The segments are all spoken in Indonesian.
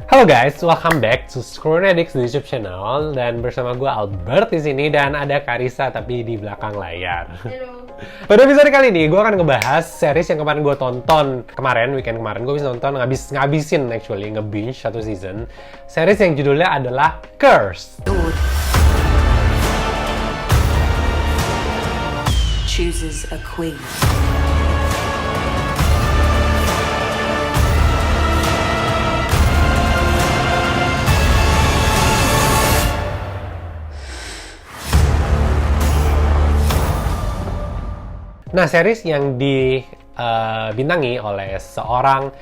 Halo guys, welcome back to Screenetics di YouTube channel dan bersama gue Albert di sini dan ada Karissa tapi di belakang layar. Halo. Pada episode kali ini gue akan ngebahas series yang kemarin gue tonton weekend kemarin gue bisa nonton ngabisin actually nge-binge satu season. Series yang judulnya adalah Curse. Chooses a queen. Nah, series yang dibintangi oleh seorang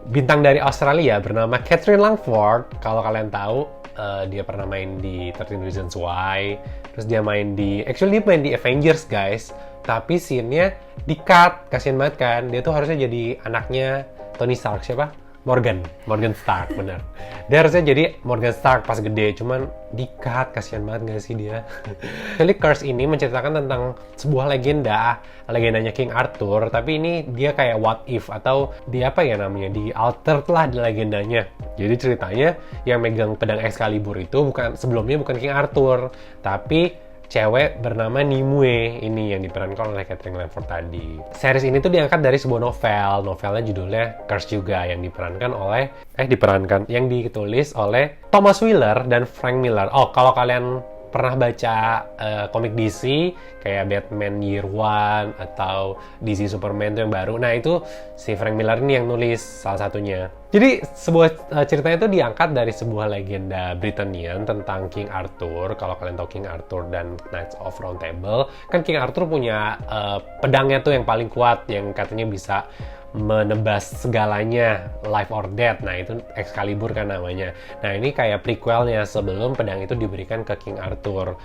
bintang dari Australia bernama Catherine Langford. Kalau kalian tahu, dia pernah main di 13 Reasons Why. Terus dia main di Avengers, guys. Tapi scene-nya di-cut. Kasian banget kan. Dia tuh harusnya jadi anaknya Tony Stark. Siapa? Morgan Stark, bener. Dia harusnya jadi Morgan Stark pas gede, cuman di-cut, kasihan banget gak sih dia? Jadi Curse ini menceritakan tentang sebuah legendanya King Arthur, tapi ini dia kayak what if, atau di apa ya namanya, di altered lah di legendanya. Jadi ceritanya yang megang pedang Excalibur itu sebelumnya bukan King Arthur, tapi cewek bernama Nimue ini yang diperankan oleh Catherine Langford tadi. Series ini tuh diangkat dari sebuah novelnya judulnya Curse juga yang yang ditulis oleh Thomas Wheeler dan Frank Miller. Oh, kalau kalian pernah baca komik DC kayak Batman Year One atau DC Superman itu yang baru, nah itu si Frank Miller ini yang nulis salah satunya. Jadi sebuah ceritanya itu diangkat dari sebuah legenda Britannian tentang King Arthur. Kalau kalian tahu King Arthur dan Knights of Round Table, kan King Arthur punya pedangnya tuh yang paling kuat yang katanya bisa menebas segalanya, life or death. Nah, itu Excalibur kan namanya. Nah, ini kayak prequelnya sebelum pedang itu diberikan ke King Arthur.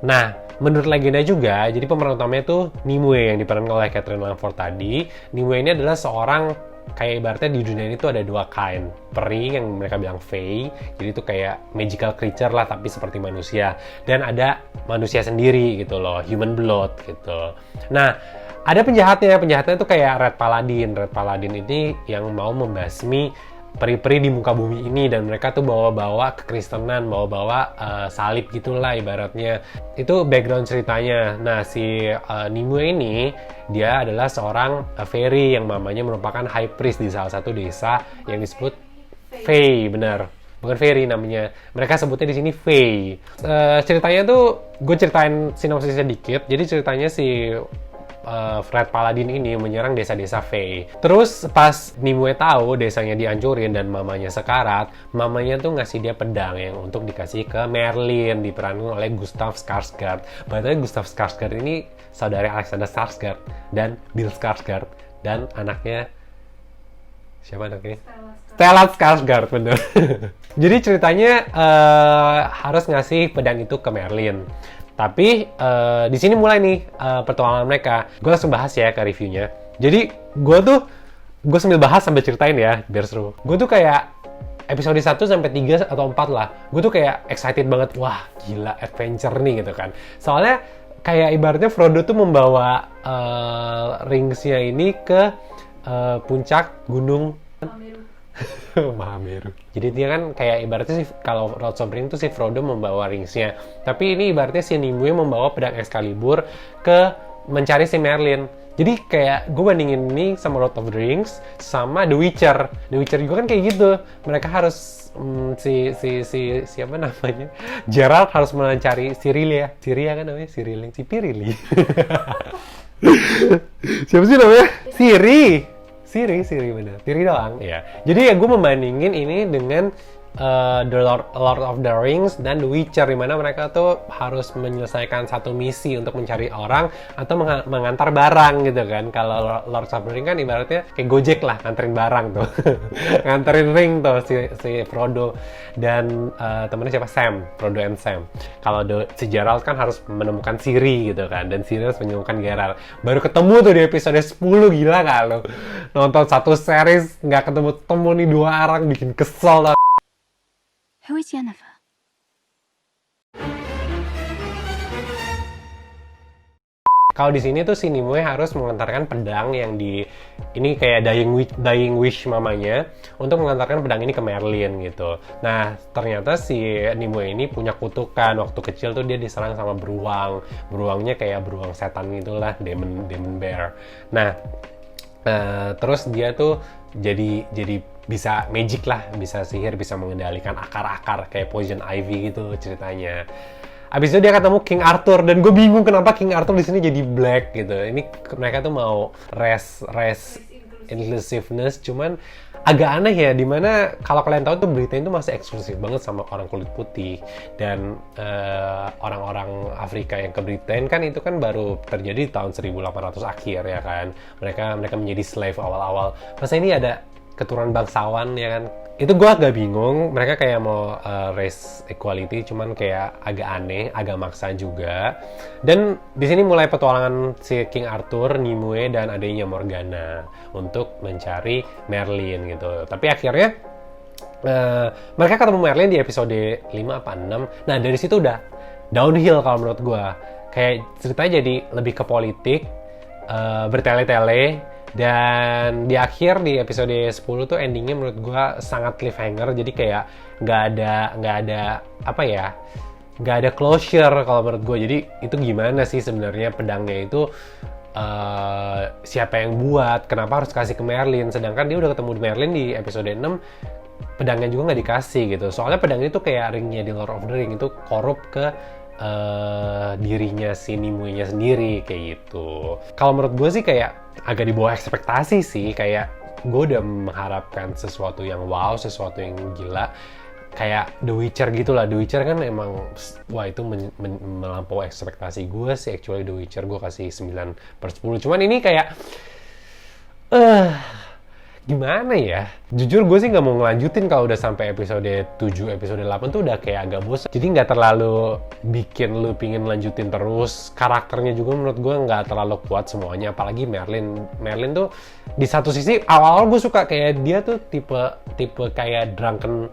Nah, menurut legenda juga, jadi pemeran utamanya itu Nimue yang diperankan oleh Catherine Langford tadi. Nimue ini adalah seorang kayak ibaratnya di dunia ini tuh ada dua kind, peri yang mereka bilang fae, jadi itu kayak magical creature lah tapi seperti manusia, dan ada manusia sendiri gitu loh, human blood gitu. Nah, ada penjahatnya tuh kayak Red Paladin ini yang mau membasmi peri-peri di muka bumi ini, dan mereka tuh bawa-bawa kekristenan, bawa-bawa salib gitulah ibaratnya. Itu background ceritanya. Nah, si Nimue ini dia adalah seorang fairy yang mamanya merupakan high priest di salah satu desa yang disebut Fae, benar. Bukan fairy namanya. Mereka sebutnya di sini Fae. Ceritanya tuh gue ceritain sinopsisnya dikit. Jadi ceritanya si Red Paladin ini menyerang desa-desa Fae. Terus pas Nimue tahu desanya dihancurin dan mamanya sekarat, mamanya tuh ngasih dia pedang yang untuk dikasih ke Merlin, diperankan oleh Gustav Skarsgård. Padahal Gustav Skarsgård ini saudara Alexander Skarsgård dan Bill Skarsgård, dan anaknya siapa anaknya? Stellan Skarsgård, bener. Jadi ceritanya harus ngasih pedang itu ke Merlin. Tapi di sini mulai nih pertualangan mereka. Gue langsung bahas ya ke reviewnya. Jadi gue sambil bahas sambil ceritain ya, biar seru. Gue tuh kayak episode 1 sampai 3 atau 4 lah. Gue tuh kayak excited banget. Wah, gila adventure nih gitu kan. Soalnya kayak ibaratnya Frodo tuh membawa ringsnya ini ke puncak gunung Mahameru. Jadi dia kan kayak ibaratnya sih, kalau Lord of the Rings tuh si Frodo membawa ringsnya, tapi ini ibaratnya si Nimue membawa pedang Excalibur ke mencari si Merlin. Jadi kayak gue bandingin ini sama Lord of the Rings sama The Witcher. The Witcher juga kan kayak gitu. Mereka harus siapa namanya? Geralt harus mencari Cirilia kan namanya? Ciri siapa sih namanya? Siri bener. Siri doang. Ya. Jadi ya gue membandingin ini dengan The Lord of the Rings dan The Witcher, di mana mereka tuh harus menyelesaikan satu misi untuk mencari orang atau mengantar barang gitu kan. Kalau Lord of the Rings kan ibaratnya kayak Gojek lah, nganterin barang tuh. Nganterin ring tuh si Frodo dan temennya siapa? Frodo and Sam. Kalau si Geralt kan harus menemukan Ciri gitu kan, dan Ciri harus menemukan Geralt. Baru ketemu tuh di episode 10, gila gak lo? Nonton satu series nggak ketemu nih dua orang, bikin kesel. Who is Yennefer? Kalau di sini tuh si Nimue harus mengantarkan pedang yang ini kayak dying wish mamanya untuk mengantarkan pedang ini ke Merlin gitu. Nah, ternyata si Nimue ini punya kutukan. Waktu kecil tuh dia diserang sama beruang. Beruangnya kayak beruang setan gitulah, demon bear. Nah, terus dia tuh jadi bisa magic lah, bisa sihir, bisa mengendalikan akar-akar kayak poison ivy gitu ceritanya. Abis itu dia ketemu King Arthur dan gue bingung kenapa King Arthur di sini jadi black gitu. Ini mereka tuh mau race inclusiveness, cuman agak aneh ya, dimana kalau kalian tahu tuh Britain itu masih eksklusif banget sama orang kulit putih, dan orang-orang Afrika yang ke Britain kan itu kan baru terjadi di tahun 1800 akhir ya kan. Mereka menjadi slave awal-awal. Masa ini ada keturunan bangsawan ya kan? Itu gue agak bingung, mereka kayak mau race equality, cuman kayak agak aneh, agak maksa juga. Dan di sini mulai petualangan si King Arthur, Nimue, dan adiknya Morgana untuk mencari Merlin gitu. Tapi akhirnya mereka ketemu Merlin di episode 5 apa 6. Nah, dari situ udah downhill kalau menurut gue. Kayak ceritanya jadi lebih ke politik, bertele-tele. Dan di akhir di episode 10 tuh endingnya menurut gue sangat cliffhanger, jadi kayak nggak ada closure kalau menurut gue. Jadi itu gimana sih sebenarnya pedangnya itu siapa yang buat, kenapa harus kasih ke Merlin, sedangkan dia udah ketemu di Merlin di episode 6, pedangnya juga nggak dikasih gitu. Soalnya pedangnya itu kayak ringnya di Lord of the Ring, itu korup ke dirinya si Nimue-nya sendiri kayak gitu. Kalau menurut gue sih kayak agak di bawah ekspektasi sih, kayak gue udah mengharapkan sesuatu yang wow, sesuatu yang gila, kayak The Witcher gitu lah. The Witcher kan emang wah itu melampaui ekspektasi gue sih. Actually The Witcher gue kasih 9/10, cuman ini kayak gimana ya? Jujur gue sih nggak mau ngelanjutin kalau udah sampai episode 7, episode 8 tuh udah kayak agak bosan. Jadi nggak terlalu bikin lu pingin lanjutin terus. Karakternya juga menurut gue nggak terlalu kuat semuanya. Apalagi Merlin. Merlin tuh di satu sisi awal-awal gue suka, kayak dia tuh tipe kayak drunken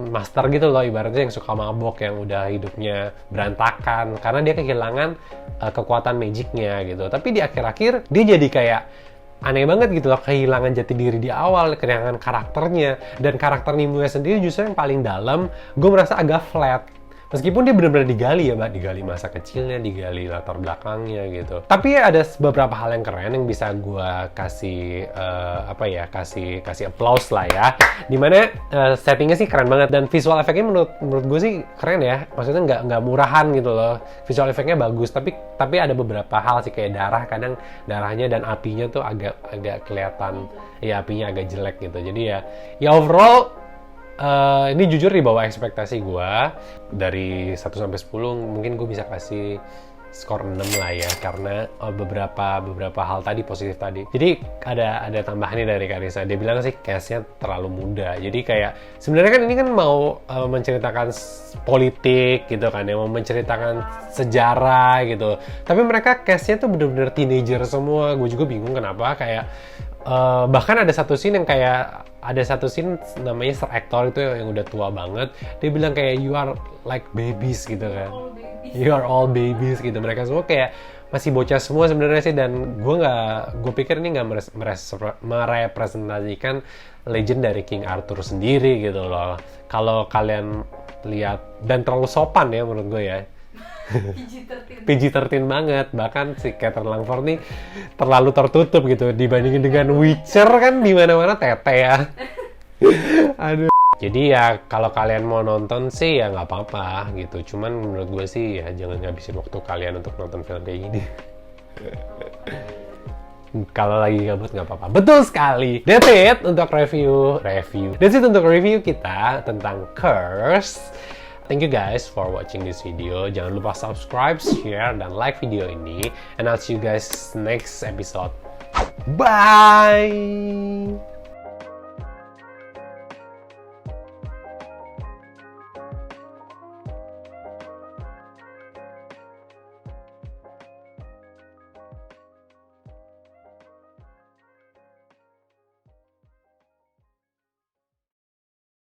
master gitu loh, ibaratnya yang suka mabok, yang udah hidupnya berantakan karena dia kehilangan kekuatan magicnya gitu. Tapi di akhir-akhir dia jadi kayak aneh banget gitu loh, kehilangan jati diri di awal, kehilangan karakternya. Dan karakter Nimue sendiri justru yang paling dalam, gue merasa agak flat. Meskipun dia benar-benar digali ya Mbak, digali masa kecilnya, digali latar belakangnya gitu. Tapi ada beberapa hal yang keren yang bisa gue kasih kasih applause lah ya. Dimana settingnya sih keren banget, dan visual efeknya menurut gue sih keren ya. Maksudnya nggak murahan gitu loh. Visual efeknya bagus, tapi ada beberapa hal sih kayak kadang darahnya dan apinya tuh agak kelihatan. Ya apinya agak jelek gitu. Jadi ya overall ini jujur di bawah ekspektasi gue. Dari 1 sampai 10 mungkin gue bisa kasih skor 6 lah ya, karena beberapa hal tadi positif tadi. Jadi ada tambahan nih dari Karissa. Dia bilang sih cast-nya terlalu muda. Jadi kayak sebenarnya kan ini kan mau menceritakan politik gitu kan ya, mau menceritakan sejarah gitu. Tapi mereka cast-nya tuh bener-bener teenager semua. Gue juga bingung kenapa, kayak bahkan ada satu scene namanya Sir Hector itu yang udah tua banget. Dia bilang kayak you are like babies gitu kan. You are all babies gitu. Mereka semua kayak masih bocah semua sebenarnya sih, dan gue pikir ini nggak merepresentasikan legend dari King Arthur sendiri gitu loh. Kalau kalian lihat, dan terlalu sopan ya menurut gue ya. PG-13 banget. Bahkan si Catherine Langford nih terlalu tertutup gitu dibandingin dengan Witcher kan di mana-mana tete ya. Aduh. Jadi ya kalau kalian mau nonton sih ya nggak apa-apa gitu. Cuman menurut gue sih ya jangan ngabisin waktu kalian untuk nonton film kayak gini. Kalau lagi gabut nggak apa-apa. Betul sekali. That's it untuk review. That's it untuk review kita tentang Curse. Thank you guys for watching this video. Jangan lupa subscribe, share, dan like video ini. And I'll see you guys next episode. Bye!